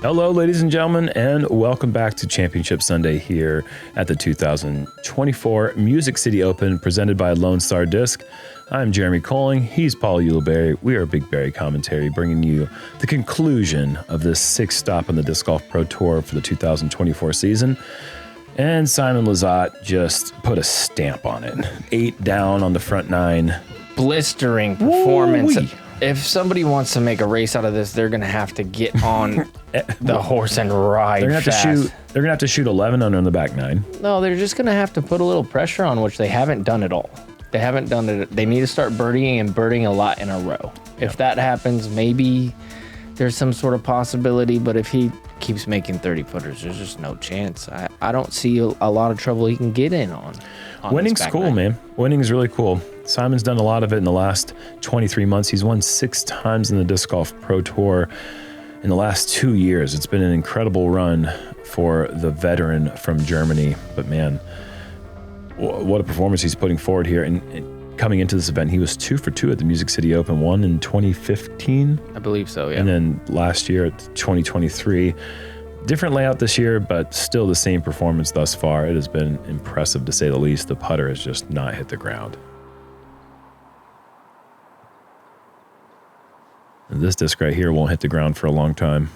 Hello, ladies and gentlemen, and welcome back to Championship Sunday here at the 2024 Music City Open presented by Lone Star Disc. I'm Jeremy Koling. He's Paul Ulibarri. We are BigBarri Commentary, bringing you the conclusion of this sixth stop on the Disc Golf Pro Tour for the 2024 season. And Simon Lizotte just put a stamp on it. 8 down on the front 9. Blistering performance. Woo-wee. If somebody wants to make a race out of this, they're going to have to get on the horse and ride fast. They're going to have to shoot 11 under on the back 9. No, they're just going to have to put a little pressure on, which they haven't done at all. They haven't done it. They need to start birdieing and birding a lot in a row. If that happens, maybe there's some sort of possibility, but if he keeps making 30-footers, there's just no chance. I don't see a lot of trouble he can get in on Winning's cool, nine. man. Winning is really cool. Simon's done a lot of it in the last 23 months. He's won 6 times in the Disc Golf Pro Tour in the last 2 years. It's been an incredible run for the veteran from Germany. But man, what a performance he's putting forward here. And coming into this event, he was 2 for 2 at the Music City Open, 1 in 2015. I believe so, yeah. And then last year at 2023. Different layout this year, but still the same performance thus far. It has been impressive to say the least. The putter has just not hit the ground. And this disc right here won't hit the ground for a long time.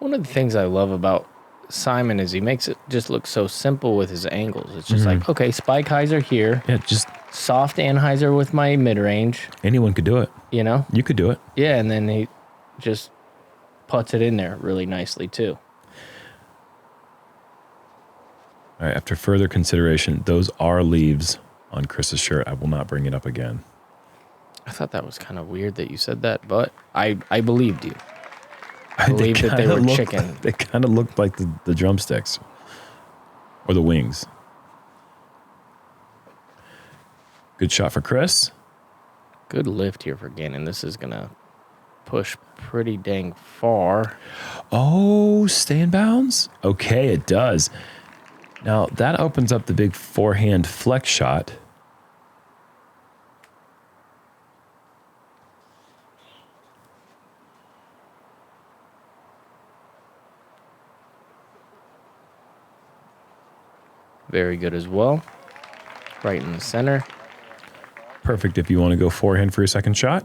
One of the things I love about Simon is he makes it just look so simple with his angles. It's just like, okay, spike hyzer here. Yeah, just Soft anhyzer with my mid-range. anyone could do it. You know? You could do it. Yeah, and then he just puts it in there really nicely, too. All right, after further consideration, those are leaves on Chris's shirt. I will not bring it up again. I thought that was kind of weird that you said that, but I believed you. I believed that they were chicken. They kind of looked like the drumsticks or the wings. Good shot for Chris. Good lift here for Gannon. This is going to push pretty dang far. Oh, stay in bounds? Okay, it does. Now, that opens up the big forehand flex shot. Very good as well. Right in the center. Perfect if you want to go forehand for your second shot.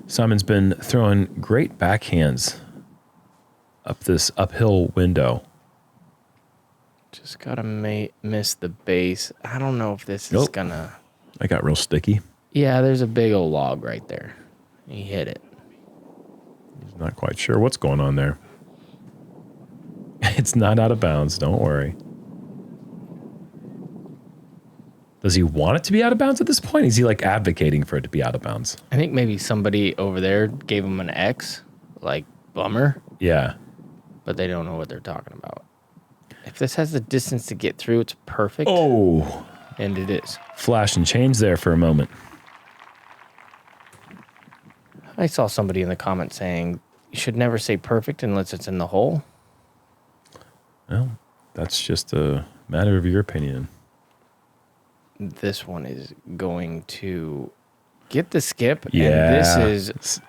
Simon's been throwing great backhands up this uphill window. Just got to miss the base. I don't know if this is going to... I got real sticky. Yeah, there's a big old log right there. He hit it. He's not quite sure what's going on there. It's not out of bounds. Don't worry. Does he want it to be out of bounds at this point? Is he like advocating for it to be out of bounds? I think maybe somebody over there gave him an X, like bummer. Yeah. But they don't know what they're talking about. If this has the distance to get through, it's perfect. Oh. And it is. Flash and change there for a moment. I saw somebody in the comments saying, you should never say perfect unless it's in the hole. Well, that's just a matter of your opinion. This one is going to get the skip. Yeah. And this is,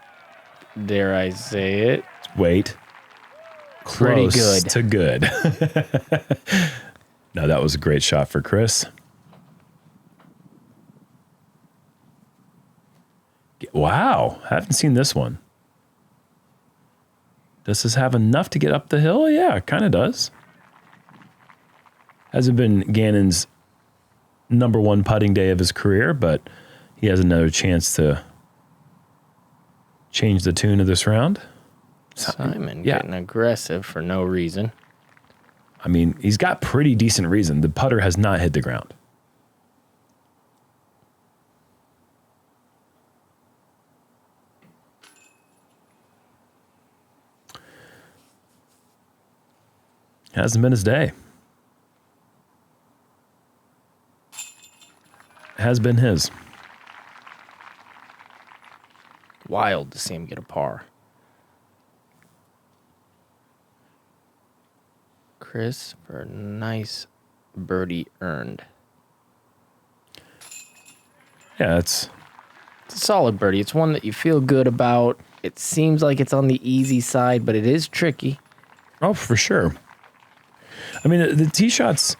dare I say it? Wait. Pretty Close good. to good. No, that was a great shot for Chris. Wow. Haven't seen this one. Does this have enough to get up the hill? Yeah, it kind of does. Hasn't been Gannon's #1 putting day of his career, but he has another chance to change the tune of this round. Simon getting aggressive for no reason. I mean, he's got pretty decent reason. The putter has not hit the ground. Hasn't been his day. Has been his. Wild to see him get a par. Chris for a nice birdie earned. Yeah, it's a solid birdie. It's one that you feel good about. It seems like it's on the easy side, but it is tricky. Oh, for sure. I mean, the tee shot's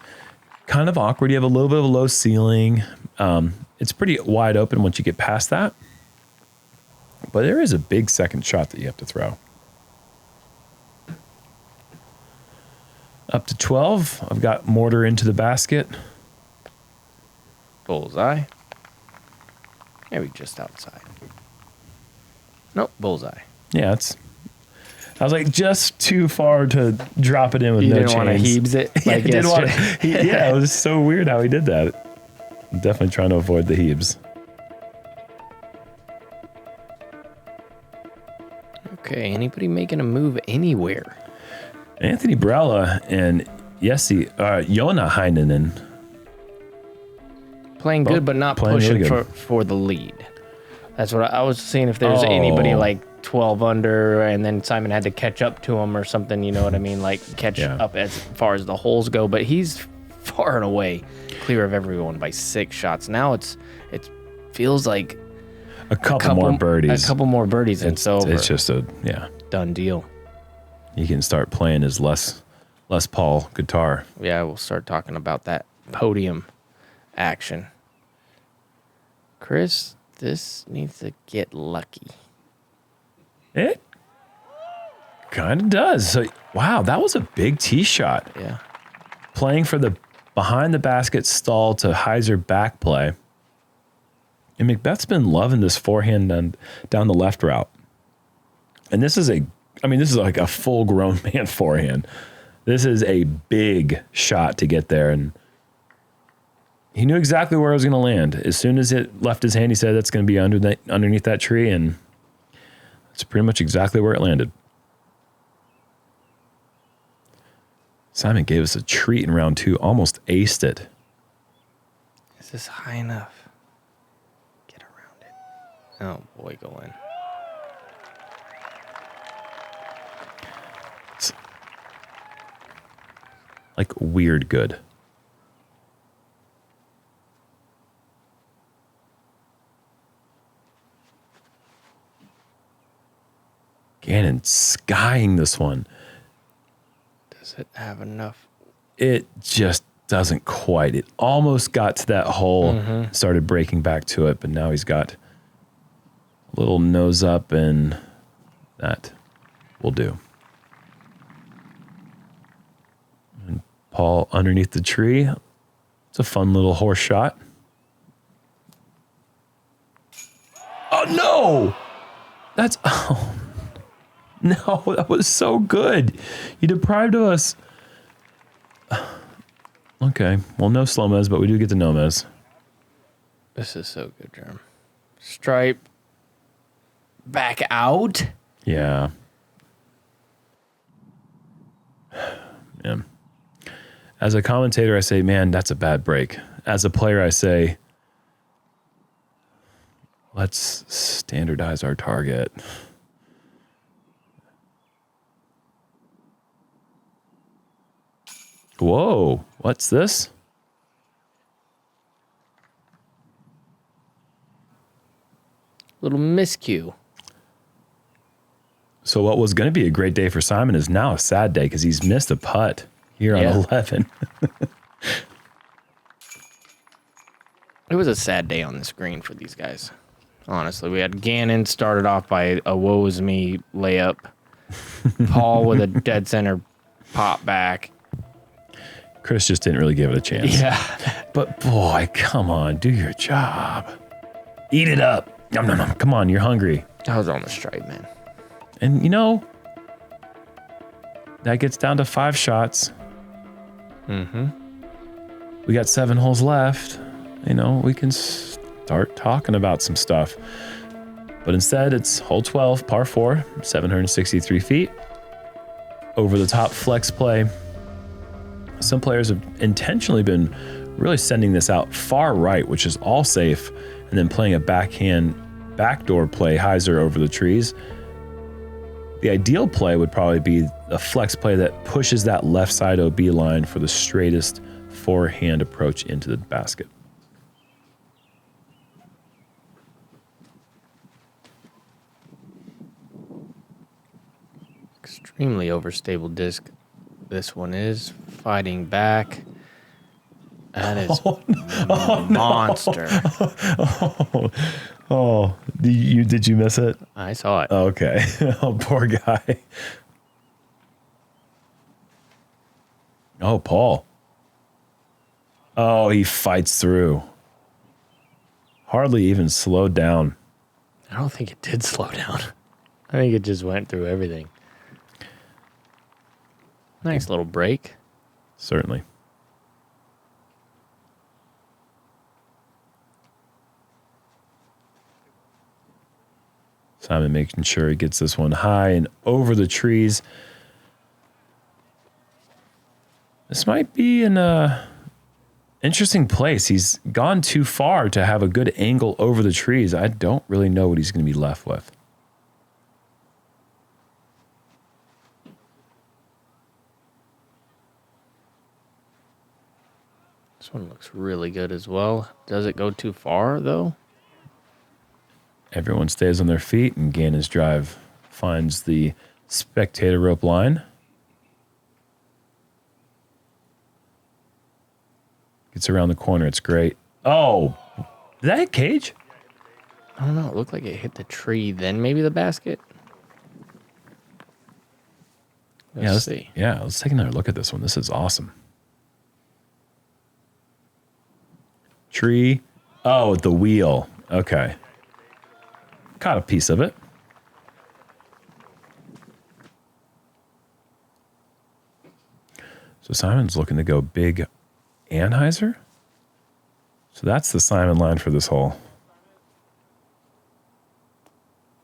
kind of awkward. You have a little bit of a low ceiling. It's pretty wide open once you get past that. But there is a big second shot that you have to throw. Up to 12. I've got mortar into the basket. Bullseye. Maybe just outside. Nope, bullseye. Yeah, I was like just too far to drop it in with You no didn't chains. want to Heebs it like didn't want yesterday. yeah, it was so weird how he did that. I'm definitely trying to avoid the Heebs. Okay, anybody making a move anywhere? Anthony Brella and Jona Heinonen. Playing good, but not playing pushing really good. for the lead. That's what I was seeing if there's anybody like 12 under and then Simon had to catch up to him or something, you know what I mean? Like catch up as far as the holes go, but he's far and away clear of everyone by 6 shots. Now it feels like A couple more birdies. A couple more birdies and it's over. It's just a done deal. You can start playing his Les Paul guitar. Yeah, we'll start talking about that podium action. Chris, this needs to get lucky. It kind of does. So, wow, that was a big tee shot. Yeah. Playing for the behind the basket stall to Heiser back play. And McBeth's been loving this forehand down the left route. And this is like a full-grown man forehand. This is a big shot to get there. And he knew exactly where it was going to land. As soon as it left his hand, he said that's going to be underneath that tree. And that's pretty much exactly where it landed. Simon gave us a treat in round 2, almost aced it. Is this high enough? Get around it. Oh, boy, go in. It's like weird good. Gannon skying this one. Does it have enough? It just doesn't quite. It almost got to that hole, started breaking back to it, but now he's got a little nose up, and that will do. And Paul underneath the tree. It's a fun little horse shot. Oh, no! No, that was so good. You deprived of us. Okay, well, no Slomez, but we do get the Nomez. This is so good, Jerm. Stripe. Back out? Yeah. Yeah. As a commentator, I say, man, that's a bad break. As a player, I say, let's standardize our target. Whoa, what's this? Little miscue. So what was going to be a great day for Simon is now a sad day because he's missed a putt here on 11. It was a sad day on this green for these guys. Honestly, we had Gannon started off by a woe is me layup. Paul with a dead center pop back. Chris just didn't really give it a chance. Yeah. But boy, come on, do your job. Eat it up. Yum, yum, yum. Come on, you're hungry. I was on the stripe, man. And that gets down to 5 shots. We got 7 holes left. We can start talking about some stuff. But instead, it's hole 12, par 4, 763 feet. Over the top flex play. Some players have intentionally been really sending this out far right, which is all safe, and then playing a backdoor play, Heiser over the trees. The ideal play would probably be a flex play that pushes that left side OB line for the straightest forehand approach into the basket. Extreme extremely overstable disc. This one is fighting back. That is monster. Did you miss it? I saw it. Okay. Oh, poor guy. Oh, Paul. Oh, he fights through. Hardly even slowed down. I don't think it did slow down. I think it just went through everything. Nice little break. Certainly. Simon making sure he gets this one high and over the trees. This might be an interesting place. He's gone too far to have a good angle over the trees. I don't really know what he's going to be left with. This one looks really good as well. Does it go too far, though? Everyone stays on their feet, and Gannon's drive finds the spectator rope line. Gets around the corner. It's great. Oh, did that hit cage? I don't know. It looked like it hit the tree, then maybe the basket. Let's see. Yeah, let's take another look at this one. This is awesome. Tree. Oh, the wheel. Okay. Caught a piece of it. So Simon's looking to go big Anheuser. So that's the Simon line for this hole.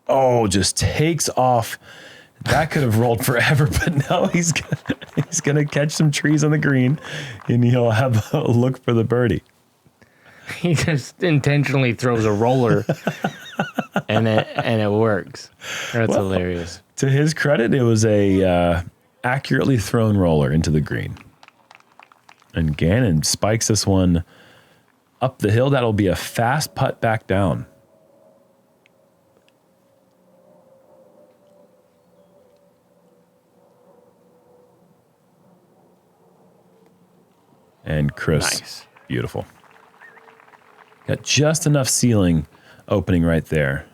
Oh, just takes off. That could have rolled forever, but no, he's gonna catch some trees on the green, and he'll have a look for the birdie. He just intentionally throws a roller, and it works. That's hilarious. To his credit, it was a accurately thrown roller into the green. And Gannon spikes this one up the hill. That'll be a fast putt back down. And Chris, nice. Beautiful. Got just enough ceiling opening right there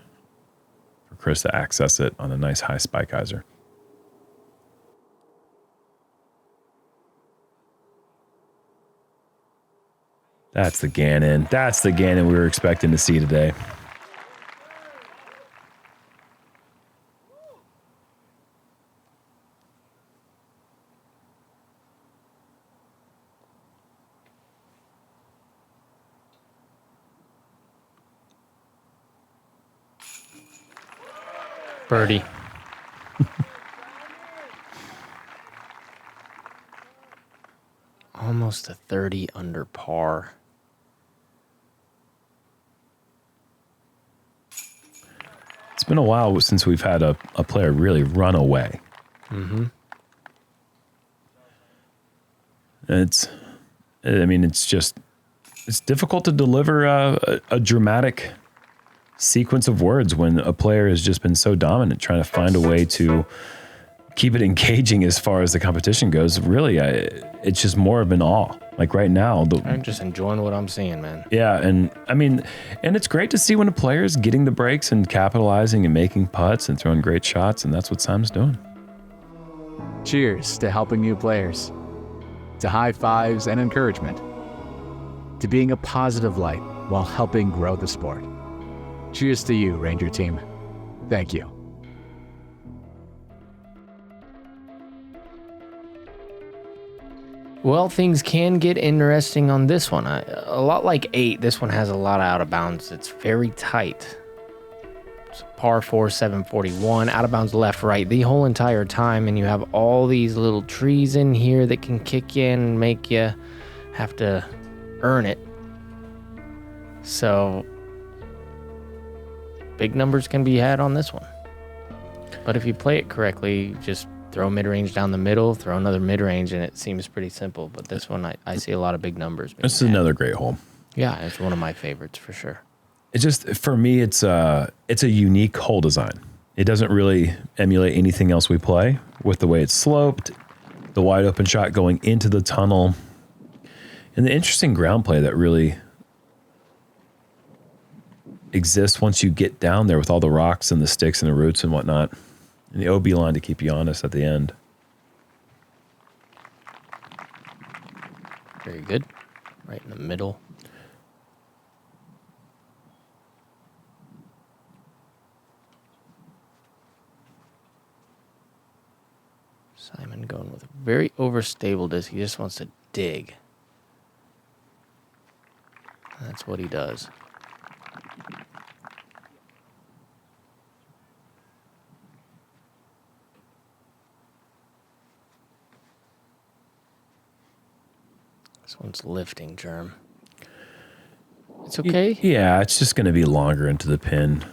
for Chris to access it on a nice high spike hyzer. That's the Gannon. That's the Gannon we were expecting to see today. Birdie. Almost a 30 under par. It's been a while since we've had a player really run away. Mm-hmm. It's difficult to deliver a dramatic sequence of words when a player has just been so dominant, trying to find a way to keep it engaging as far as the competition goes. Really, it's just more of an awe. Like right now, I'm just enjoying what I'm seeing, man. Yeah, and it's great to see when a player is getting the breaks and capitalizing and making putts and throwing great shots, and that's what Simon's doing. Cheers to helping new players, to high fives and encouragement, to being a positive light while helping grow the sport. Cheers to you, Ranger team. Thank you. Well, things can get interesting on this one. A lot like 8, this one has a lot of out of bounds. It's very tight. It's par 4, 741, out of bounds left, right, the whole entire time. And you have all these little trees in here that can kick in and make you have to earn it. So big numbers can be had on this one. But if you play it correctly, just throw mid-range down the middle, throw another mid-range, and it seems pretty simple. But this one, I see a lot of big numbers. This is another great hole. Yeah, it's one of my favorites for sure. It's just, for me, it's a unique hole design. It doesn't really emulate anything else we play with the way it's sloped, the wide open shot going into the tunnel, and the interesting ground play that really exists once you get down there with all the rocks and the sticks and the roots and whatnot, and the OB line to keep you honest at the end. Very good. Right in the middle. Simon going with a very overstable disc. He just wants to dig. That's what he does. This one's lifting, Jerm. It's okay. Yeah, it's just going to be longer into the pin.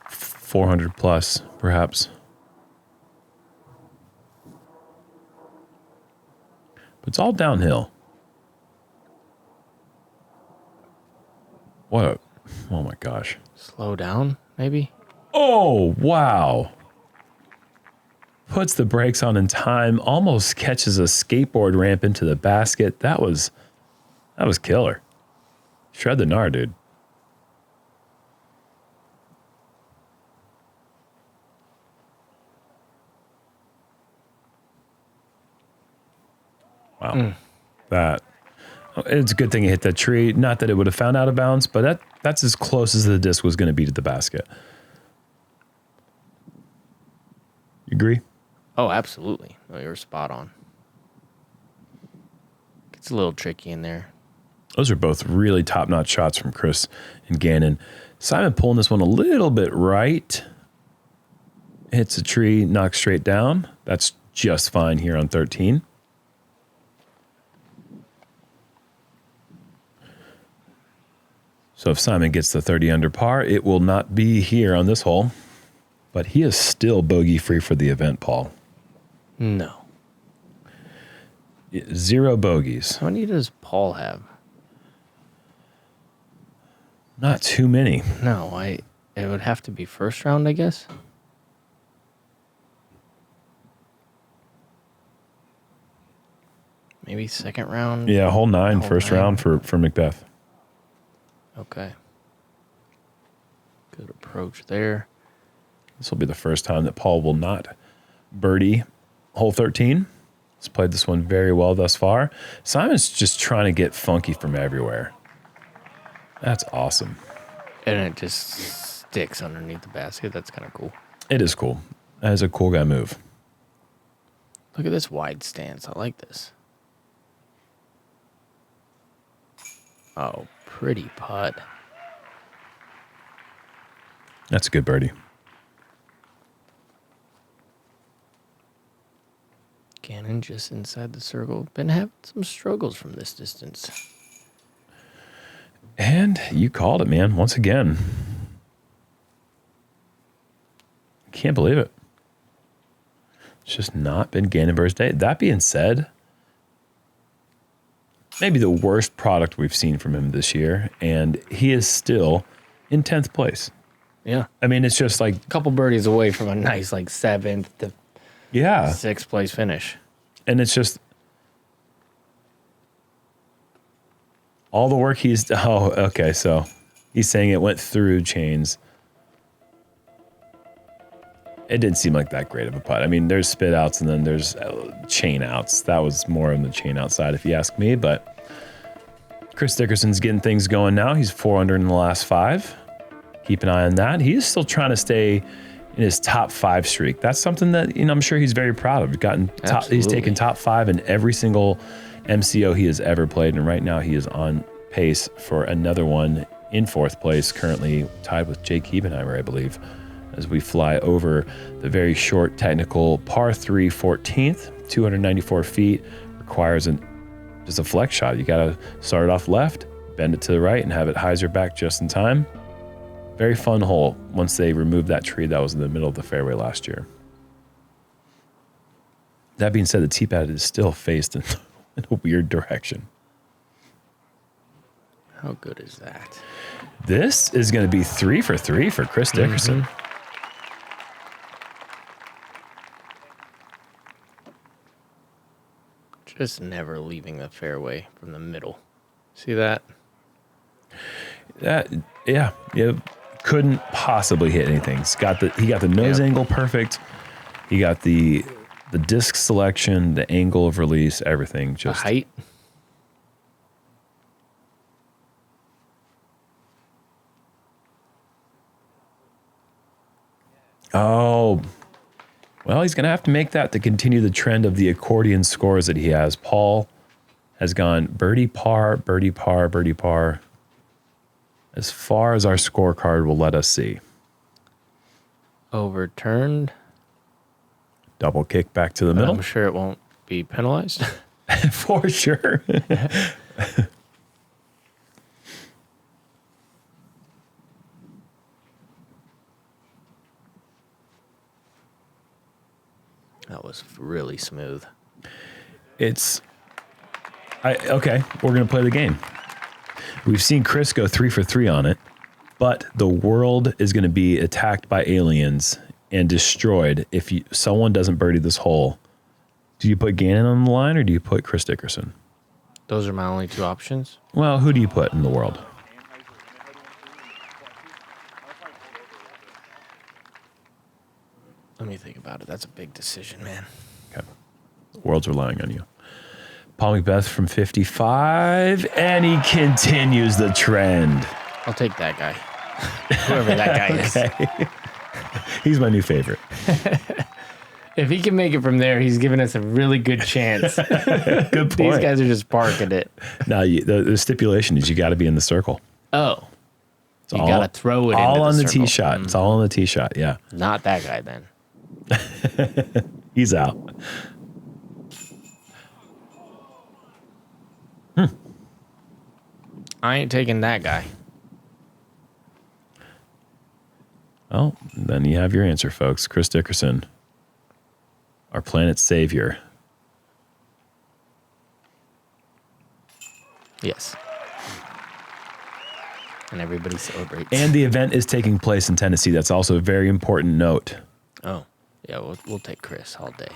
400 plus, perhaps. But it's all downhill. What? Oh my gosh. Slow down, maybe? Oh, wow. Puts the brakes on in time, almost catches a skateboard ramp into the basket. That was killer. Shred the gnar, dude. Wow. That. It's a good thing he hit that tree. Not that it would have found out of bounds, but that's as close as the disc was going to be to the basket. You agree? Oh, absolutely. Oh, you're spot on. It's a little tricky in there. Those are both really top-notch shots from Chris and Gannon. Simon pulling this one a little bit right. Hits a tree, knocks straight down. That's just fine here on 13. So if Simon gets the 30 under par, it will not be here on this hole. But he is still bogey-free for the event, Paul. No. 0 bogeys. How many does Paul have? Not too many. No, it would have to be first round, I guess. Maybe second round. Yeah, hole 9, first round for McBeth. Okay. Good approach there. This will be the first time that Paul will not birdie hole 13. He's played this one very well thus far. Simon's just trying to get funky from everywhere. That's awesome. And it just sticks underneath the basket. That's kind of cool. It is cool. That is a cool guy move. Look at this wide stance. I like this. Oh, pretty putt. That's a good birdie. Gannon just inside the circle. Been having some struggles from this distance. And you called it, man, once again. Can't believe it. It's just not been Gannonbur's day. That being said, maybe the worst product we've seen from him this year, and he is still in 10th place. Yeah. I mean, it's just like... A couple birdies away from a nice, like, 7th to 6th place finish. And it's just... all the work he's... Oh, okay, so he's saying it went through chains. It didn't seem like that great of a putt. I mean, there's spit outs and then there's chain outs. That was more on the chain outside, if you ask me. But Chris Dickerson's getting things going now. He's 4 under in the last 5. Keep an eye on that. He is still trying to stay in his top 5 streak. That's something that, you know, I'm sure he's very proud of. He's taken top 5 in every single MCO he has ever played. And right now he is on pace for another one in 4th place, currently tied with Jake Hebenheimer, I believe, as we fly over the very short technical par 3 14th, 294 feet, requires just a flex shot. You got to start it off left, bend it to the right, and have it hyzer back just in time. Very fun hole once they removed that tree that was in the middle of the fairway last year. That being said, the tee pad is still faced in a weird direction. How good is that? This is going to be 3 for 3 for Chris Dickerson. Just never leaving the fairway from the middle. See that? Yeah. Couldn't possibly hit anything. He got the nose angle perfect. He got the disc selection, the angle of release, everything. Just the height. Oh, well, he's going to have to make that to continue the trend of the accordion scores that he has. Paul has gone birdie par, birdie par, birdie par, as far as our scorecard will let us see. Overturned. Double kick back to the middle. I'm sure it won't be penalized. For sure. That was really smooth. Okay, we're going to play the game. We've seen Chris go 3 for 3 on it, but the world is going to be attacked by aliens and destroyed if someone doesn't birdie this hole. Do you put Gannon on the line or do you put Chris Dickerson? Those are my only two options. Well, who do you put in the world? Let me think about it. That's a big decision, man. Okay. The world's relying on you. Paul McBeth from 55, and he continues the trend. I'll take that guy. Whoever that guy is. He's my new favorite. If he can make it from there, he's giving us a really good chance. Good point. These guys are just parking it. Now, the stipulation is you got to be in the circle. Oh. You got to throw it all into on the circle. tee shot. It's all on the tee shot, yeah. Not that guy, then. He's out. I ain't taking that guy. Well, then you have your answer, folks. Chris Dickerson, our planet's savior. Yes. And everybody celebrates. And the event is taking place in Tennessee. That's also a very important note. Oh, yeah, we'll take Chris all day.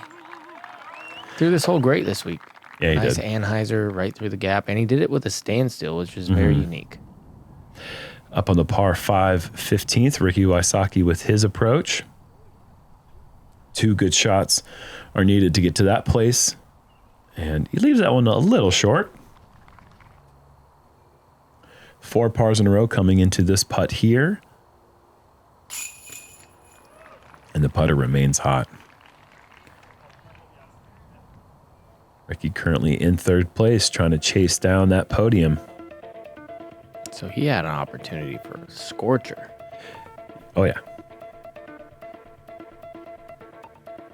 Threw this hole great this week. Yeah, he nice did. Anheuser right through the gap, and he did it with a standstill, which is very unique. Up on the par 5 15th, Ricky Wysocki with his approach. 2 good shots are needed to get to that place. And he leaves that one a little short. 4 pars in a row coming into this putt here. And the putter remains hot. Ricky currently in 3rd place, trying to chase down that podium. So he had an opportunity for a scorcher. Oh, yeah.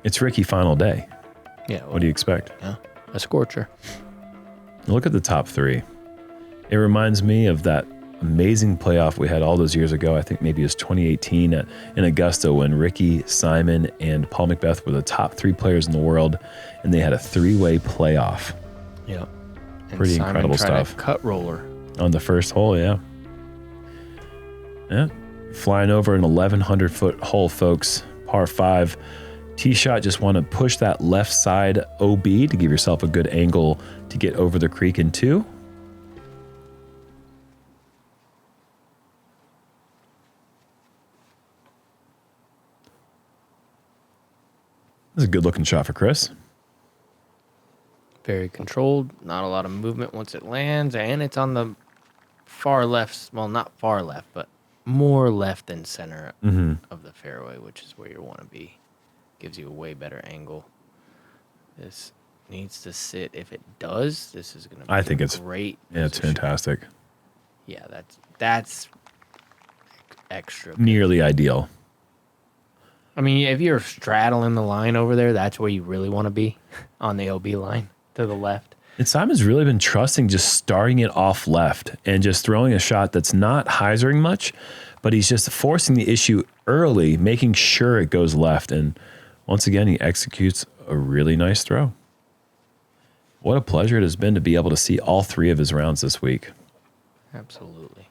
It's Ricky final day. Yeah. What do you expect? Yeah, a scorcher. Look at the top 3. It reminds me of that amazing playoff we had all those years ago. I think maybe it was 2018 in Augusta when Ricky, Simon, and Paul McBeth were the top 3 players in the world, and they had a 3-way playoff. Yeah. And Pretty Simon incredible tried stuff. A cut roller. On the first hole, yeah. Yeah. Flying over an 1,100-foot hole, folks. Par 5. Tee shot, just want to push that left side OB to give yourself a good angle to get over the creek in 2. This is a good looking shot for Chris. Very controlled. Not a lot of movement once it lands, and it's on the far left. Well, not far left, but more left than center of the fairway, which is where you want to be. Gives you a way better angle. This needs to sit. If it does, this is going to be I think it's great. Yeah, it's position. fantastic. Yeah, that's extra. Nearly ideal. I mean, if you're straddling the line over there, that's where you really want to be, on the OB line to the left. And Simon's really been trusting just starting it off left and just throwing a shot that's not hyzering much, but he's just forcing the issue early, making sure it goes left. And once again, he executes a really nice throw. What a pleasure it has been to be able to see all 3 of his rounds this week. Absolutely.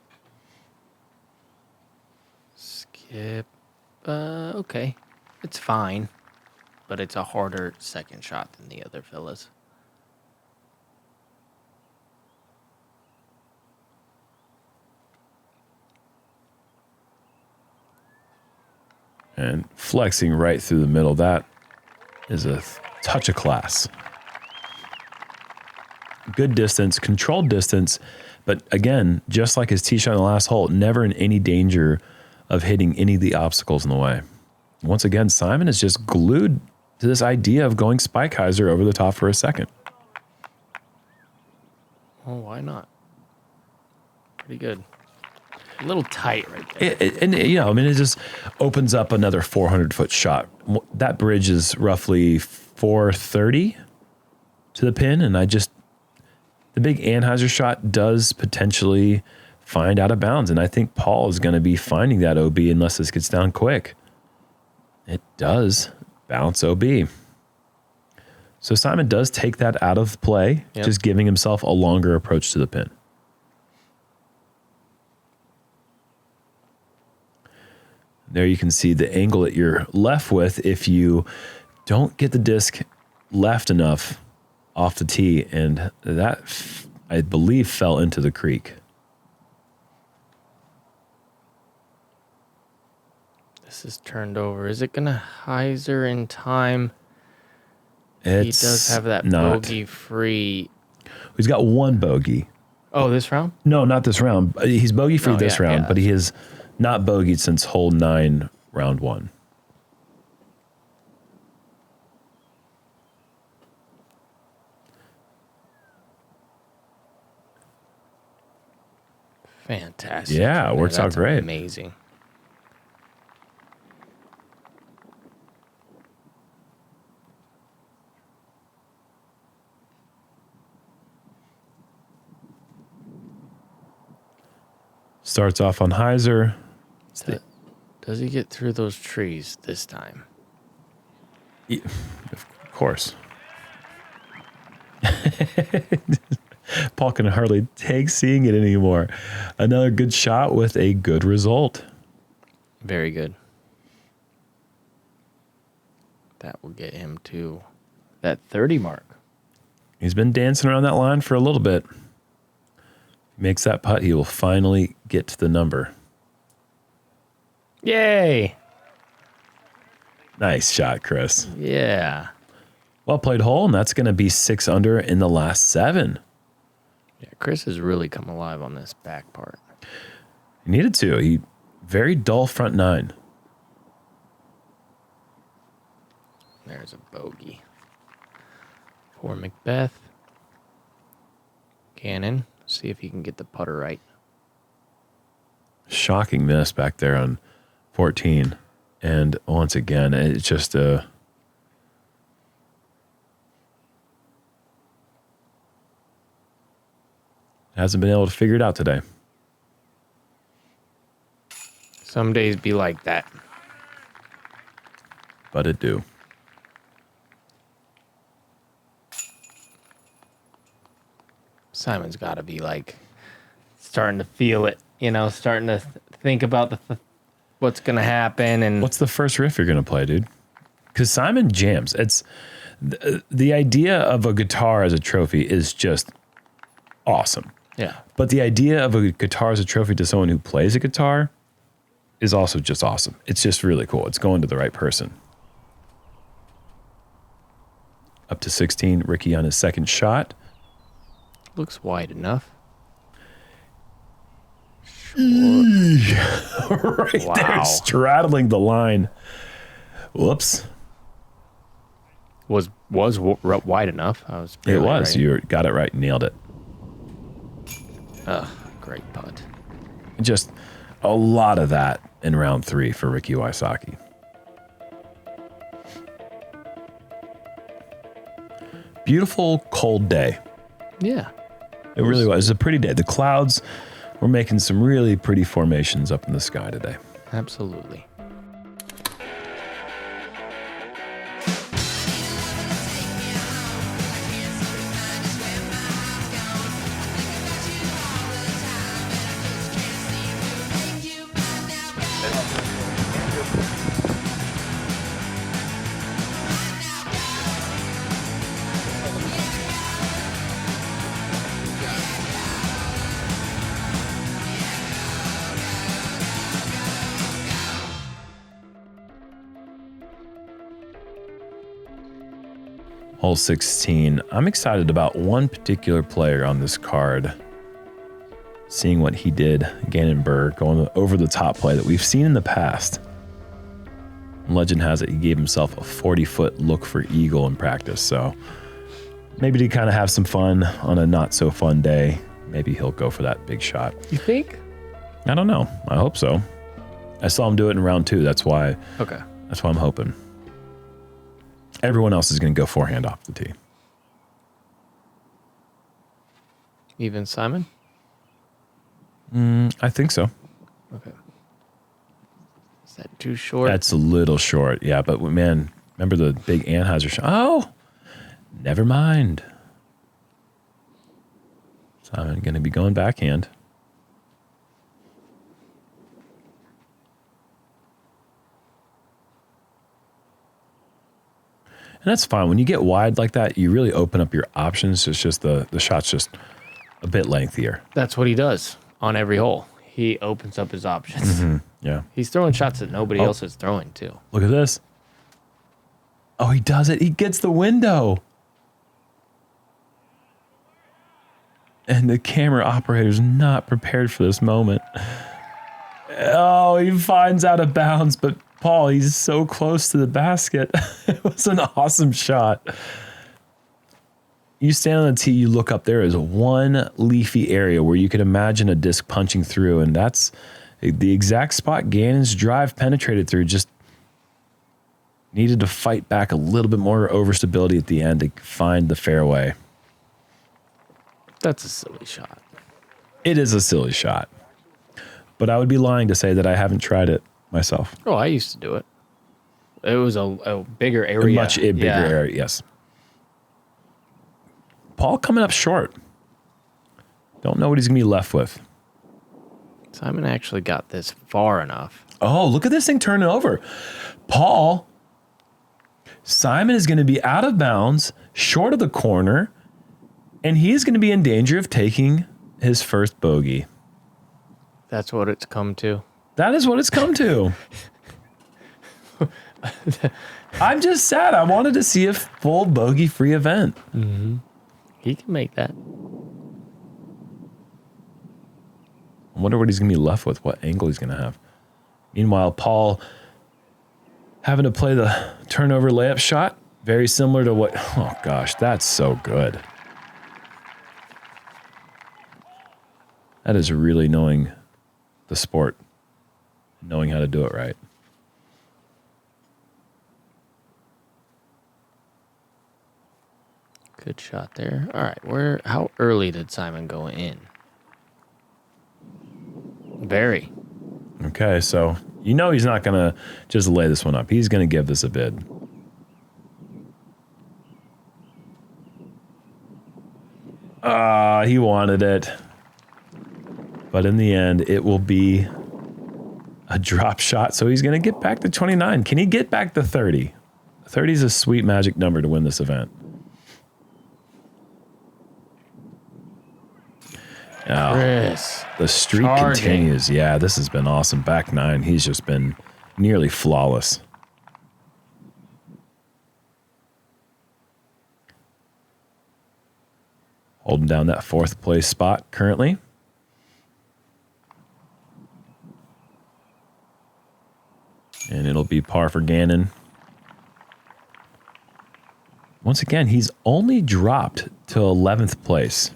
Skip. Okay. It's fine, but it's a harder second shot than the other fellas. And flexing right through the middle. That is a touch of class. Good distance, controlled distance, but again, just like his tee shot in the last hole, never in any danger of hitting any of the obstacles in the way. Once again, Simon is just glued to this idea of going spike hyzer over the top for a second. Oh, why not? Pretty good. A little tight right there. It just opens up another 400-foot shot. That bridge is roughly 430 to the pin, and the big anhyzer shot does potentially find out of bounds, and I think Paul is going to be finding that OB unless this gets down quick. It does bounce OB. So Simon does take that out of play, just giving himself a longer approach to the pin. There you can see the angle that you're left with if you don't get the disc left enough off the tee, and that, I believe, fell into the creek. This is turned over. Is it going to hyzer in time? He does have that bogey free. He's got one bogey. Oh, this round? No, not this round. He's bogey free this round, but he has not bogeyed since hole 9, round 1. Fantastic. Yeah, it works out great. Amazing. Starts off on hyzer. Does he get through those trees this time? Yeah, of course. Paul can hardly take seeing it anymore. Another good shot with a good result. Very good. That will get him to that 30 mark. He's been dancing around that line for a little bit. Makes that putt, he will finally get to the number. Yay! Nice shot, Chris. Yeah. Well played hole, and that's going to be 6 under in the last 7. Yeah, Chris has really come alive on this back part. He needed to. He very dull front 9. There's a bogey for McBeth. Gannon, see if he can get the putter right. Shocking miss back there on 14. And once again, it's just hasn't been able to figure it out today. Some days be like that. But it do. Simon's got to be like starting to feel it, starting to think about what's going to happen. And what's the first riff you're going to play, dude? Because Simon jams. It's the idea of a guitar as a trophy is just awesome. Yeah. But the idea of a guitar as a trophy to someone who plays a guitar is also just awesome. It's just really cool. It's going to the right person. Up to 16, Ricky on his second shot. Looks wide enough. Right there, straddling the line. Whoops. Was wide enough. It was. Right. You got it right. Nailed it. Great putt. Just a lot of that in round 3 for Ricky Wysocki. Beautiful cold day. Yeah. It really was. It was a pretty day. The clouds were making some really pretty formations up in the sky today. Absolutely. hole 16. I'm excited about one particular player on this card. Seeing what he did, Gannon Buhr, going over the top play that we've seen in the past. Legend has it he gave himself a 40-foot look for eagle in practice, so maybe to kind of have some fun on a not so fun day, maybe he'll go for that big shot. You think? I don't know. I hope so. I saw him do it in round 2. That's why. Okay. That's why I'm hoping. Everyone else is going to go forehand off the tee. Even Simon? I think so. Okay. Is that too short? That's a little short, yeah. But man, remember the big Anheuser shot? Oh, never mind. Simon going to be going backhand. And that's fine. When you get wide like that, you really open up your options. It's just the shot's just a bit lengthier. That's what he does on every hole. He opens up his options. Yeah. He's throwing shots that nobody else is throwing, too. Look at this. Oh, he does it. He gets the window. And the camera operator's not prepared for this moment. Oh, he finds out of bounds, but Paul, he's so close to the basket. It was an awesome shot. You stand on the tee, you look up, there is one leafy area where you can imagine a disc punching through, and that's the exact spot Gannon's drive penetrated through. Just needed to fight back a little bit more overstability at the end to find the fairway. That's a silly shot. It is a silly shot. But I would be lying to say that I haven't tried it myself. Oh, I used to do it. It was a bigger area. A much bigger area, yes. Paul coming up short. Don't know what he's going to be left with. Simon actually got this far enough. Oh, look at this thing turning over. Paul, Simon is going to be out of bounds, short of the corner, and he's going to be in danger of taking his first bogey. That's what it's come to. That is what it's come to. I'm just sad. I wanted to see a full bogey-free event. Mm-hmm. He can make that. I wonder what he's going to be left with, what angle he's going to have. Meanwhile, Paul having to play the turnover layup shot, very similar to what, oh gosh, that's so good. That is really knowing the sport, knowing how to do it right. Good shot there. All right, how early did Simon go in? Very. Okay, so you know he's not going to just lay this one up. He's going to give this a bid. He wanted it. But in the end, it will be a drop shot. So he's going to get back to 29. Can he get back to 30? 30 is a sweet magic number to win this event. Oh, Chris, the streak continues. Yeah, this has been awesome. Back 9, he's just been nearly flawless. Holding down that 4th place spot currently. And it'll be par for Gannon. Once again, he's only dropped to 11th place.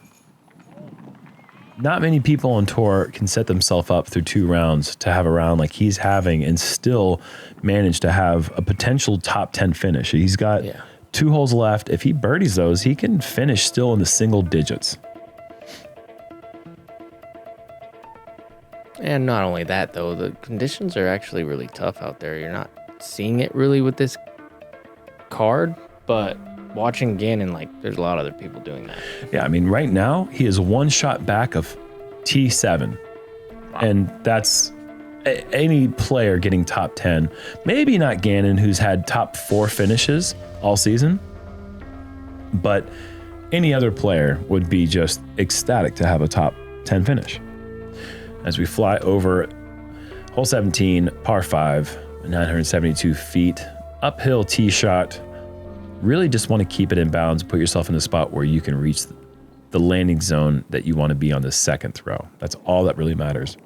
Not many people on tour can set themselves up through 2 rounds to have a round like he's having and still manage to have a potential top 10 finish. He's got 2 holes left. If he birdies those, he can finish still in the single digits. And not only that, though, the conditions are actually really tough out there. You're not seeing it really with this card, but watching Gannon, there's a lot of other people doing that. Yeah, I mean, right now, he is 1 shot back of T7. Wow. And that's any player getting top 10. Maybe not Gannon, who's had top 4 finishes all season, but any other player would be just ecstatic to have a top 10 finish. As we fly over hole 17, par 5, 972 feet, uphill tee shot. really just want to keep it in bounds, put yourself in a spot where you can reach the landing zone that you want to be on the second throw. That's all that really matters.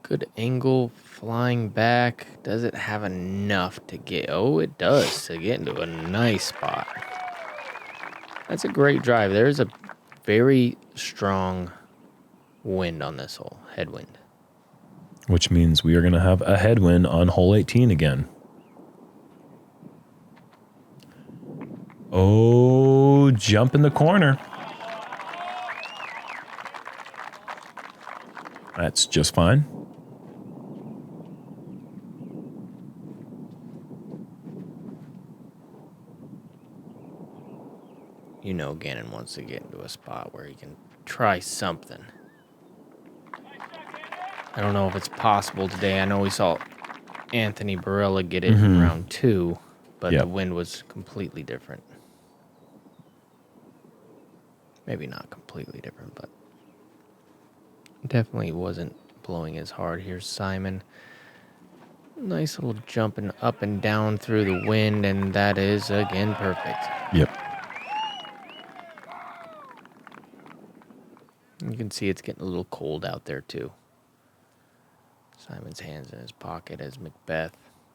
Good angle, flying back. Does it have enough to get? Oh, it does, to get into a nice spot. That's a great drive. There's a very strong wind on this hole, headwind. Which means we are going to have a headwind on hole 18 again. Oh, jump in the corner. That's just fine. You know Gannon wants to get into a spot where he can try something. I don't know if it's possible today. I know we saw Anthony Barella get it in round 2, but the wind was completely different. Maybe not completely different, but definitely wasn't blowing as hard. Here's Simon. Nice little jumping up and down through the wind, and that is, again, perfect. Yep. You can see it's getting a little cold out there, too. Simon's hands in his pocket as McBeth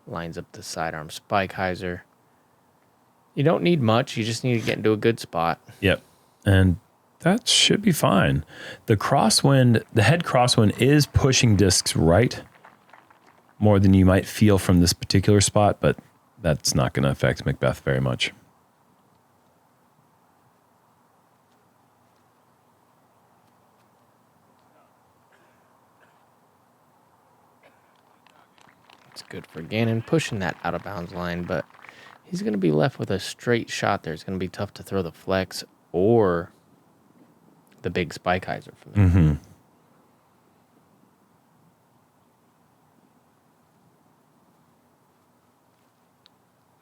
lines up the sidearm spike hyzer. You don't need much. You just need to get into a good spot. Yep. And that should be fine. The crosswind, the head crosswind is pushing discs right more than you might feel from this particular spot, but that's not going to affect McBeth very much. It's good for Gannon pushing that out of bounds line, but he's going to be left with a straight shot there. It's going to be tough to throw the flex or the big spike hyzer from there. Mm-hmm.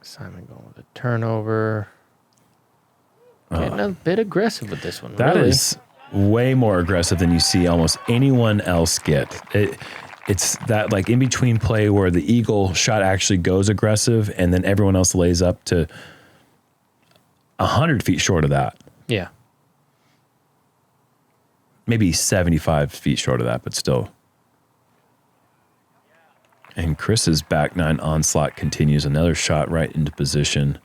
Simon going with a turnover. Getting a bit aggressive with this one. That really. is way more aggressive than you see almost anyone else get. It's that like in between play where the eagle shot actually goes aggressive and then everyone else lays up to 100 feet short of that. Yeah. Maybe 75 feet short of that, but still. And Chris's back nine onslaught continues. Another shot right into position.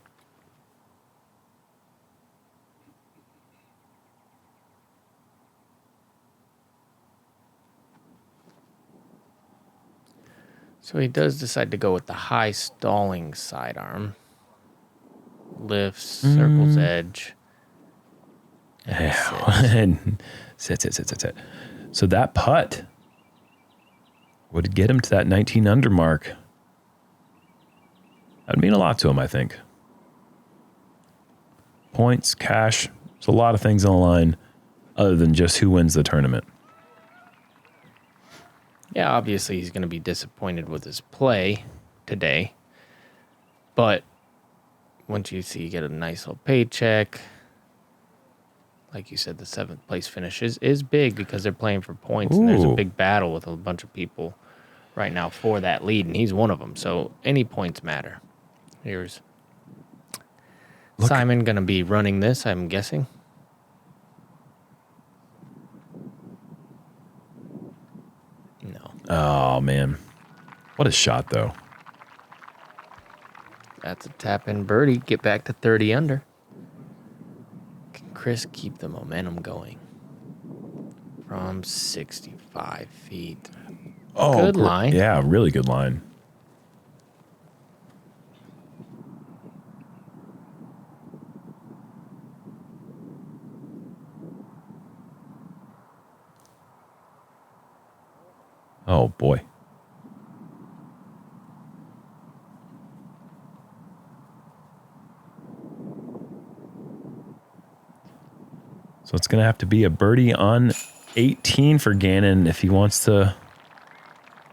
So he does decide to go with the high stalling sidearm. Lifts, circles edge. And sit. So that putt would get him to that 19 under mark. That'd mean a lot to him, I think. Points, cash, there's a lot of things on the line other than just who wins the tournament. Yeah, obviously he's going to be disappointed with his play today. But once you see you get a nice little paycheck, like you said, the 7th place finish is big because they're playing for points. And there's a big battle with a bunch of people right now for that lead, and he's one of them. So any points matter. Here's Simon going to be running this, I'm guessing. No. Oh, man. What a shot, though. That's a tap-in birdie. Get back to 30 under. Can Chris keep the momentum going from 65 feet? Oh, good line. Yeah, really good line. Oh, boy. So it's going to have to be a birdie on 18 for Gannon if he wants to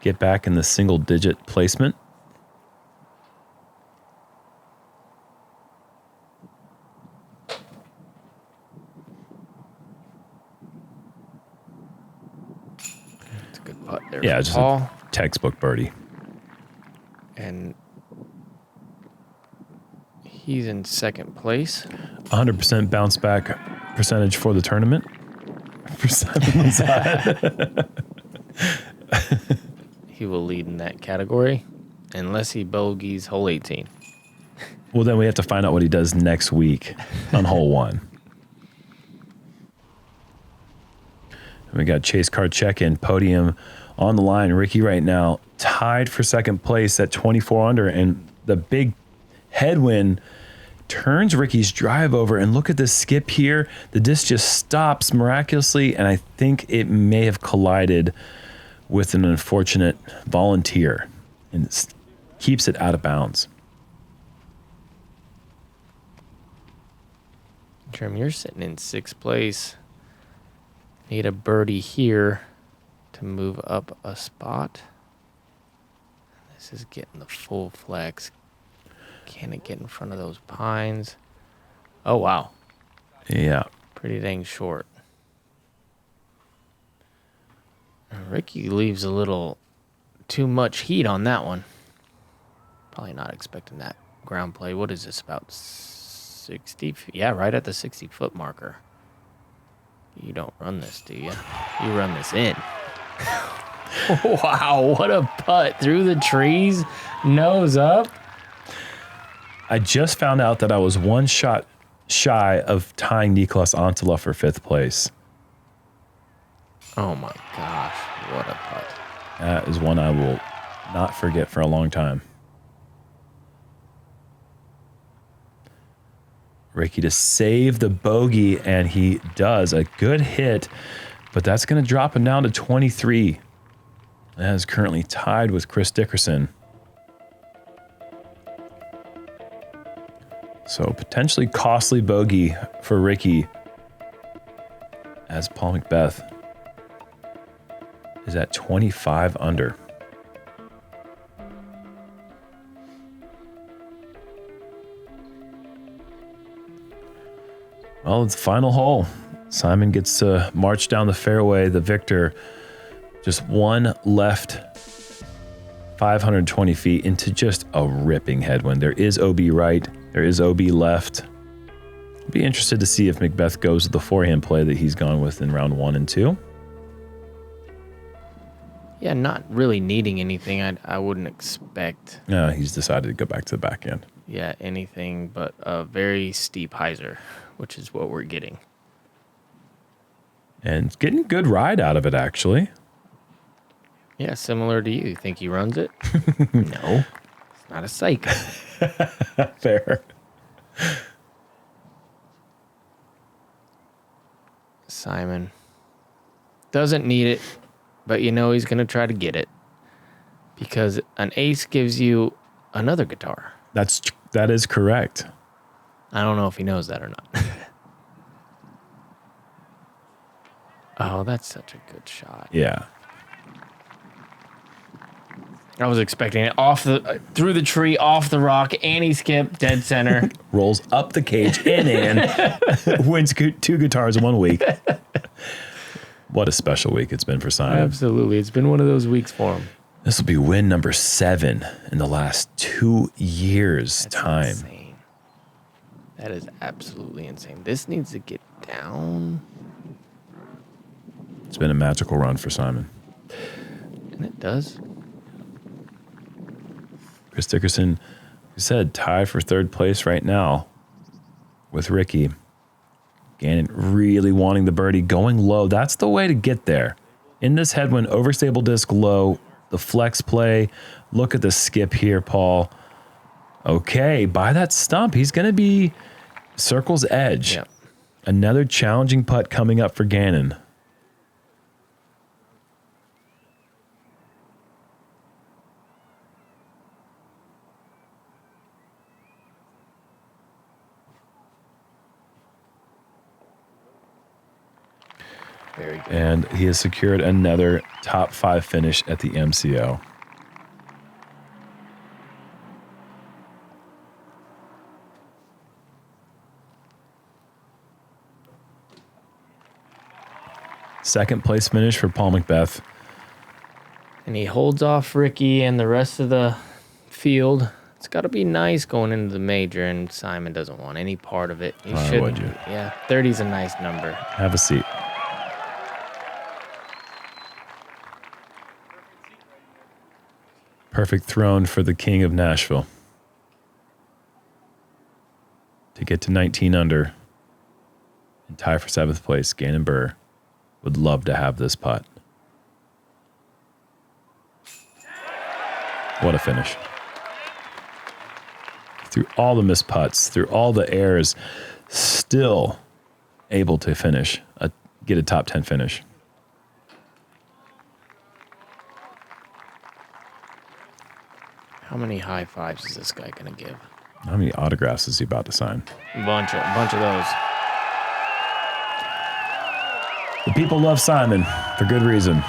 get back in the single-digit placement. It's a good putt there. Yeah, just Paul. a textbook birdie. And He's in second place. 100% bounce back percentage for the tournament for Simon Lizotte. He will lead in that category unless he bogeys hole 18. Well, then we have to find out what he does next week on hole 1. We got Chase Car check-in, podium on the line. Ricky right now tied for second place at 24 under, and the big headwind turns Ricky's drive over. And look at this skip here. The disc just stops miraculously, and I think it may have collided with an unfortunate volunteer and keeps it out of bounds. Jerm, you're sitting in 6th place. Need a birdie here to move up a spot. This is getting the full flex. Can it get in front of those pines? Oh, wow. Yeah. Pretty dang short. Ricky leaves a little too much heat on that one. Probably not expecting that ground play. What is this, about 60 feet? Yeah, right at the 60-foot marker. You don't run this, do you? You run this in. Wow, what a putt through the trees, nose up. I just found out that I was one shot shy of tying Niklas Antila for 5th place. Oh my gosh, what a putt. That is one I will not forget for a long time. Ricky to save the bogey, and he does. A good hit, but that's going to drop him down to 23. That is currently tied with Chris Dickerson. So potentially costly bogey for Ricky, as Paul McBeth is at 25 under. Well, it's the final hole. Simon gets to march down the fairway, the victor. Just one left, 520 feet into just a ripping headwind. There is OB right. There is OB left. I'll be interested to see if McBeth goes with the forehand play that he's gone with in round 1 and 2. Yeah, not really needing anything. I wouldn't expect. No, he's decided to go back to the back end. Yeah, anything but a very steep hyzer, which is what we're getting. And getting good ride out of it, actually. Yeah, similar to you. Think he runs it? No, it's not a psycho. Fair. Simon doesn't need it, but you know he's going to try to get it because an ace gives you another guitar. That is correct. I don't know if he knows that or not. Oh, that's such a good shot. Yeah. I was expecting it through the tree, off the rock, Annie skip, dead center. Rolls up the cage and in. Wins 2 guitars in 1 week. What a special week it's been for Simon. Absolutely. It's been one of those weeks for him. This will be win number 7 in the last 2 years' That's time. Insane. That is absolutely insane. This needs to get down. It's been a magical run for Simon. And it does. Chris Dickerson, who said, tied for 3rd place right now with Ricky. Gannon really wanting the birdie, going low. That's the way to get there. In this headwind, overstable disc low, the flex play. Look at the skip here, Paul. Okay, by that stump, he's going to be circle's edge. Yep. Another challenging putt coming up for Gannon. Very good. And he has secured another top 5 finish at the MCO. Second place finish for Paul McBeth. And he holds off Ricky and the rest of the field It's got to be nice going into the major, and Simon doesn't want any part of it. He Why shouldn't. would you? Yeah, 30's a nice number. Have a seat. Perfect throne for the king of Nashville. To get to 19 under and tie for 7th place, Gannon Buhr would love to have this putt. What a finish. Through all the missed putts, through all the errors, still able to finish, get a top 10 finish. How many high fives is this guy going to give? How many autographs is he about to sign? A bunch of those. The people love Simon for good reason.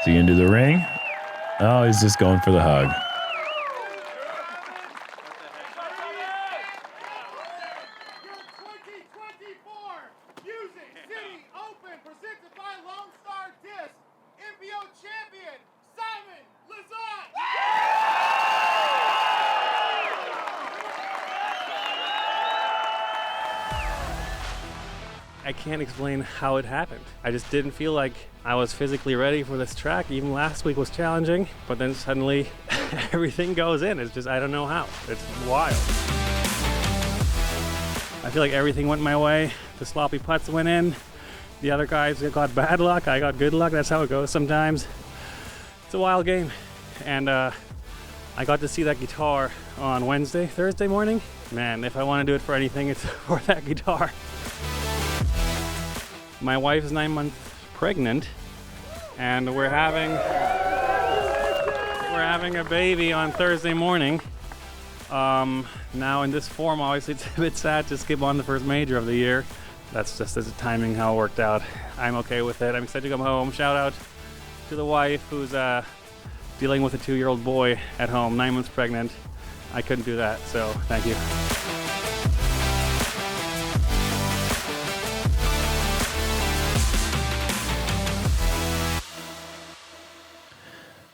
Is he into the ring? Oh, he's just going for the hug. Music City Open presented by Lone Star Disc, MPO champion, Simon Lizotte. I can't explain how it happened. I just didn't feel like I was physically ready for this track. Even last week was challenging, but then suddenly everything goes in. It's just, I don't know how. It's wild. I feel like everything went my way. The sloppy putts went in. The other guys got bad luck. I got good luck. That's how it goes sometimes. It's a wild game. And I got to see that guitar on Thursday morning. Man, if I want to do it for anything, it's for that guitar. My wife is 9 months pregnant, and we're having a baby on Thursday morning. Now in this form, obviously it's a bit sad to skip on the first major of the year. That's just the timing how it worked out. I'm okay with it. I'm excited to come home. Shout out to the wife who's dealing with a 2-year-old boy at home, 9 months pregnant. I couldn't do that, so thank you.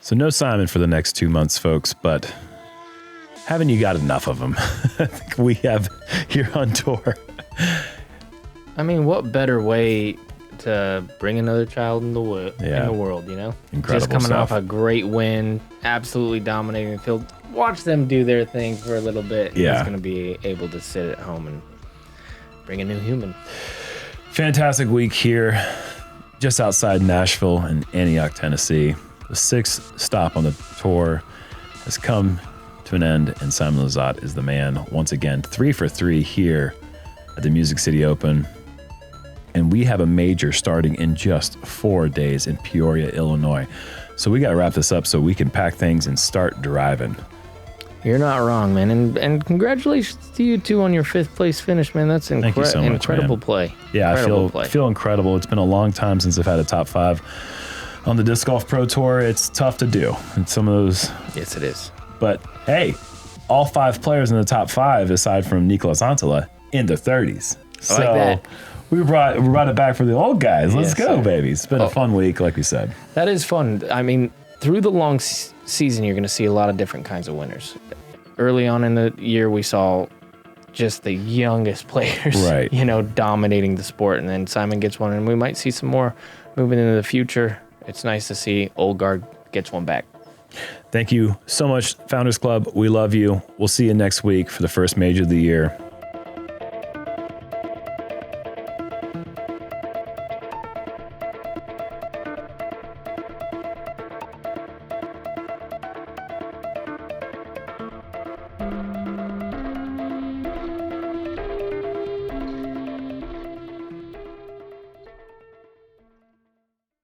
So no Simon for the next 2 months, folks, but haven't you got enough of him? I think we have here on tour. I mean, what better way to bring another child in the world, you know? Incredible Just coming stuff. off a great win, absolutely dominating the field. Watch them do their thing for a little bit. Yeah. He's going to be able to sit at home and bring a new human. Fantastic week here, just outside Nashville in Antioch, Tennessee. The 6th stop on the tour has come to an end, and Simon Lizotte is the man once again. 3 for 3 here at the Music City Open. And we have a major starting in just 4 days in Peoria, Illinois. So we got to wrap this up so we can pack things and start driving. You're not wrong, man. And congratulations to you, too, on your 5th place finish, man. That's Thank you so much, incredible man. play. Yeah, Incredible I feel incredible. It's been a long time since I've had a top 5 on the Disc Golf Pro Tour. It's tough to do. And some of those... Yes, it is. But, hey, all 5 players in the top 5, aside from Nicolas Antala, in their 30s. So I like that. we brought it back for the old guys. Let's Yes, go, sir. baby. It's been a fun week, like we said. That is fun. I mean, through the long season, you're going to see a lot of different kinds of winners. Early on in the year, we saw just the youngest players, Right. dominating the sport. And then Simon gets one, and we might see some more moving into the future. It's nice to see old guard gets one back. Thank you so much, Founders Club. We love you. We'll see you next week for the first major of the year.